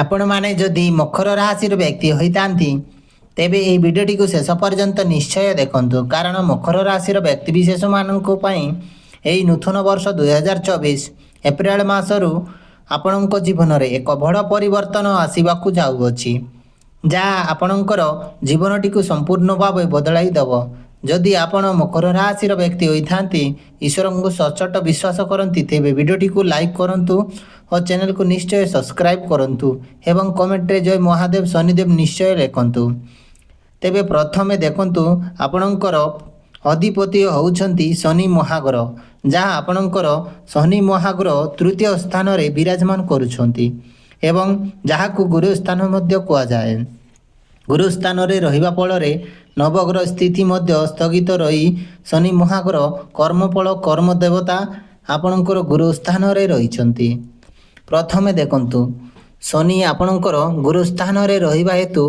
आपण माने जदि मकर राशि व्यक्ति होइतांती तेबे এই ভিডিওটিକୁ ଶେଷ ପର୍ଯ୍ୟନ୍ତ ନିଶ୍ଚୟ ଦେଖନ୍ତୁ କାରଣ ମକର ରାଶିର ବ୍ୟକ୍ତିବିଶେଷ ମାନଙ୍କ ପାଇଁ ଏହି ନୂତନ ବର୍ଷ 2024 ଏପ୍ରିଲ ମାସରୁ ଆପଣଙ୍କ ଜୀବନରେ ଏକ ବଡ଼ ପରିବର୍ତ୍ତନ ଆସିବାକୁ ଯାଉଅଛି ଯାହା ଆପଣଙ୍କର ଜୀବନଟିକୁ ସମ୍ପୂର୍ଣ୍ଣ ଭାବେ ବଦଳାଇ ଦେବ। ଯଦି ଆପଣ ମକର ରାଶିର ବ୍ୟକ୍ତି ହୋଇଥାନ୍ତି ଈଶ୍ୱରଙ୍କୁ ସଚୋଟ ବିଶ୍ୱାସ କରନ୍ତି ତେବେ ଭିଡ଼ିଓଟିକୁ ଲାଇକ୍ କରନ୍ତୁ ଓ ଚ୍ୟାନେଲକୁ ନିଶ୍ଚୟ ସବସ୍କ୍ରାଇବ୍ କରନ୍ତୁ ଏବଂ କମେଣ୍ଟରେ ଜୟ ମହାଦେବ ଶନିଦେବ ନିଶ୍ଚୟ ଲେଖନ୍ତୁ। ତେବେ ପ୍ରଥମେ ଦେଖନ୍ତୁ ଆପଣଙ୍କର ଅଧିପତି ହେଉଛନ୍ତି ଶନି ମହାଗ୍ରହ ଯାହା ଆପଣଙ୍କର ଶନି ମହାଗ୍ରହ ତୃତୀୟ ସ୍ଥାନରେ ବିରାଜମାନ କରୁଛନ୍ତି ଏବଂ ଯାହାକୁ ଗୁରୁ ସ୍ଥାନ ମଧ୍ୟ କୁହାଯାଏ। ଗୁରୁ ସ୍ଥାନରେ ରହିବା ଫଳରେ ନବଗ୍ରହ ସ୍ଥିତି ମଧ୍ୟ ସ୍ଥଗିତ ରହି ଶନି ମହାଗ୍ରହ କର୍ମଫଳ କର୍ମ ଦେବତା ଆପଣଙ୍କର ଗୁରୁ ସ୍ଥାନରେ ରହିଛନ୍ତି। ପ୍ରଥମେ ଦେଖନ୍ତୁ ଶନି ଆପଣଙ୍କର ଗୁରୁ ସ୍ଥାନରେ ରହିବା ହେତୁ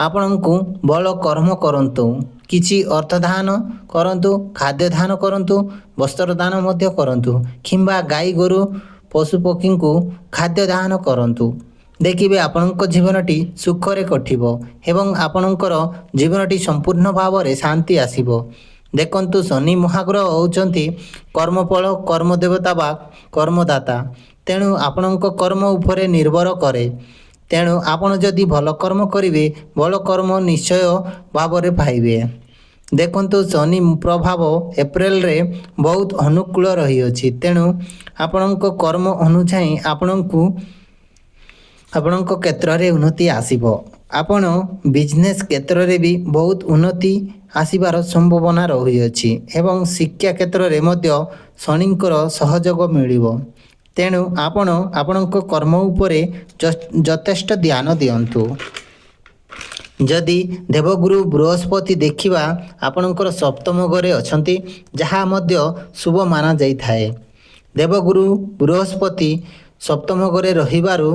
ଆପଣଙ୍କୁ ବଳ କର୍ମ କରନ୍ତୁ, କିଛି ଅର୍ଥ ଦାନ କରନ୍ତୁ, ଖାଦ୍ୟ ଦାନ କରନ୍ତୁ, ବସ୍ତ୍ର ଦାନ ମଧ୍ୟ କରନ୍ତୁ କିମ୍ବା ଗାଈ ଗୋରୁ ପଶୁପକ୍ଷୀଙ୍କୁ ଖାଦ୍ୟ ଦାନ କରନ୍ତୁ। ଦେଖିବେ ଆପଣଙ୍କ ଜୀବନଟି ସୁଖରେ କଟିବ ଏବଂ ଆପଣଙ୍କର ଜୀବନଟି ସମ୍ପୂର୍ଣ୍ଣ ଭାବରେ ଶାନ୍ତି ଆସିବ। ଦେଖନ୍ତୁ ଶନି ମହାଗ୍ରହ ହେଉଛନ୍ତି କର୍ମଫଳ କର୍ମ ଦେବତା ବା କର୍ମଦାତା, ତେଣୁ ଆପଣଙ୍କ କର୍ମ ଉପରେ ନିର୍ଭର କରେ। ତେଣୁ ଆପଣ ଯଦି ଭଲ କର୍ମ କରିବେ ଭଲ କର୍ମ ନିଶ୍ଚୟ ଭାବରେ ପାଇବେ। ଦେଖନ୍ତୁ ଶନି ପ୍ରଭାବ ଏପ୍ରିଲରେ ବହୁତ ଅନୁକୂଳ ରହିଅଛି, ତେଣୁ ଆପଣଙ୍କ କର୍ମ ଅନୁଯାୟୀ ଆପଣଙ୍କ କ୍ଷେତ୍ରରେ ଉନ୍ନତି ଆସିବ। ଆପଣ ବିଜନେସ୍ କ୍ଷେତ୍ରରେ ବି ବହୁତ ଉନ୍ନତି ଆସିବାର ସମ୍ଭାବନା ରହିଅଛି ଏବଂ ଶିକ୍ଷା କ୍ଷେତ୍ରରେ ମଧ୍ୟ ଶନିଙ୍କର ସହଯୋଗ ମିଳିବ। ତେଣୁ ଆପଣ ଆପଣଙ୍କ କର୍ମ ଉପରେ ଯଥେଷ୍ଟ ଧ୍ୟାନ ଦିଅନ୍ତୁ। ଯଦି ଦେବଗୁରୁ ବୃହସ୍ପତି ଦେଖିବା ଆପଣଙ୍କର ସପ୍ତମ ଘରେ ଅଛନ୍ତି ଯାହା ମଧ୍ୟ ଶୁଭ ମାନାଯାଇଥାଏ। ଦେବଗୁରୁ ବୃହସ୍ପତି ସପ୍ତମ ଘରେ ରହିବାରୁ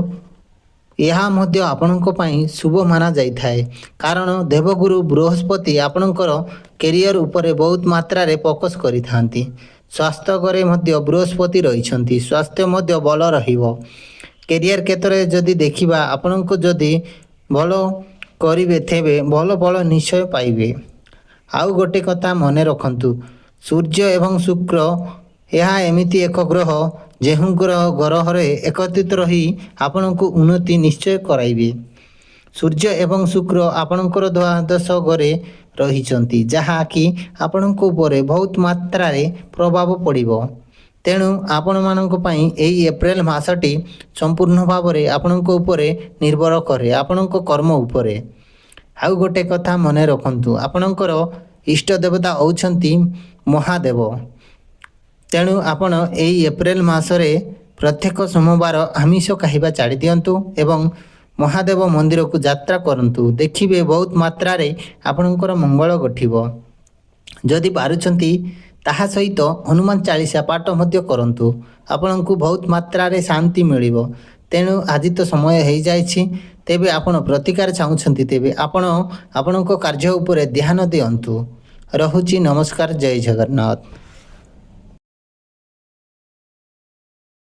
ଏହା ମଧ୍ୟ ଆପଣଙ୍କ ପାଇଁ ଶୁଭ ମାନାଯାଇଥାଏ କାରଣ ଦେବଗୁରୁ ବୃହସ୍ପତି ଆପଣଙ୍କର କ୍ୟାରିୟର ଉପରେ ବହୁତ ମାତ୍ରାରେ ଫୋକସ୍ କରିଥାନ୍ତି। ସ୍ୱାସ୍ଥ୍ୟ ଘରେ ମଧ୍ୟ ବୃହସ୍ପତି ରହିଛନ୍ତି, ସ୍ୱାସ୍ଥ୍ୟ ମଧ୍ୟ ଭଲ ରହିବ। କ୍ୟାରିୟର କ୍ଷେତ୍ରରେ ଯଦି ଦେଖିବା ଆପଣଙ୍କୁ ଯଦି ଭଲ କରିବେ ତେବେ ଭଲ ଫଳ ନିଶ୍ଚୟ ପାଇବେ। ଆଉ ଗୋଟେ କଥା ମନେ ରଖନ୍ତୁ ସୂର୍ଯ୍ୟ ଏବଂ ଶୁକ୍ର ଏହା ଏମିତି ଏକ ଗ୍ରହ ଯେଉଁ ଗ୍ରହରେ ଏକତ୍ରିତ ରହି ଆପଣଙ୍କୁ ଉନ୍ନତି ନିଶ୍ଚୟ କରାଇବେ। ସୂର୍ଯ୍ୟ ଏବଂ ଶୁକ୍ର ଆପଣଙ୍କର ଦ୍ୱାଦଶ ଘରେ ରହିଛନ୍ତି ଯାହାକି ଆପଣଙ୍କ ଉପରେ ବହୁତ ମାତ୍ରାରେ ପ୍ରଭାବ ପଡ଼ିବ। ତେଣୁ ଆପଣମାନଙ୍କ ପାଇଁ ଏହି ଏପ୍ରିଲ ମାସଟି ସମ୍ପୂର୍ଣ୍ଣ ଭାବରେ ଆପଣଙ୍କ ଉପରେ ନିର୍ଭର କରେ, ଆପଣଙ୍କ କର୍ମ ଉପରେ। ଆଉ ଗୋଟେ କଥା ମନେ ରଖନ୍ତୁ ଆପଣଙ୍କର ଇଷ୍ଟ ଦେବତା ହେଉଛନ୍ତି ମହାଦେବ। ତେଣୁ ଆପଣ ଏହି ଏପ୍ରିଲ ମାସରେ ପ୍ରତ୍ୟେକ ସୋମବାର ଆମିଷ ଖାଇବା ଛାଡ଼ି ଦିଅନ୍ତୁ ଏବଂ ମହାଦେବ ମନ୍ଦିରକୁ ଯାତ୍ରା କରନ୍ତୁ। ଦେଖିବେ ବହୁତ ମାତ୍ରାରେ ଆପଣଙ୍କର ମଙ୍ଗଳ ଘଟିବ। ଯଦି ପାରୁଛନ୍ତି ତାହା ସହିତ ହନୁମାନ ଚାଳିଶା ପାଠ ମଧ୍ୟ କରନ୍ତୁ, ଆପଣଙ୍କୁ ବହୁତ ମାତ୍ରାରେ ଶାନ୍ତି ମିଳିବ। ତେଣୁ ଆଜି ତ ସମୟ ହୋଇଯାଇଛି, ତେବେ ଆପଣ ପ୍ରତିକାର ଚାହୁଁଛନ୍ତି ତେବେ ଆପଣ ଆପଣଙ୍କ କାର୍ଯ୍ୟ ଉପରେ ଧ୍ୟାନ ଦିଅନ୍ତୁ। ରହୁଛି, ନମସ୍କାର, ଜୟ ଜଗନ୍ନାଥ।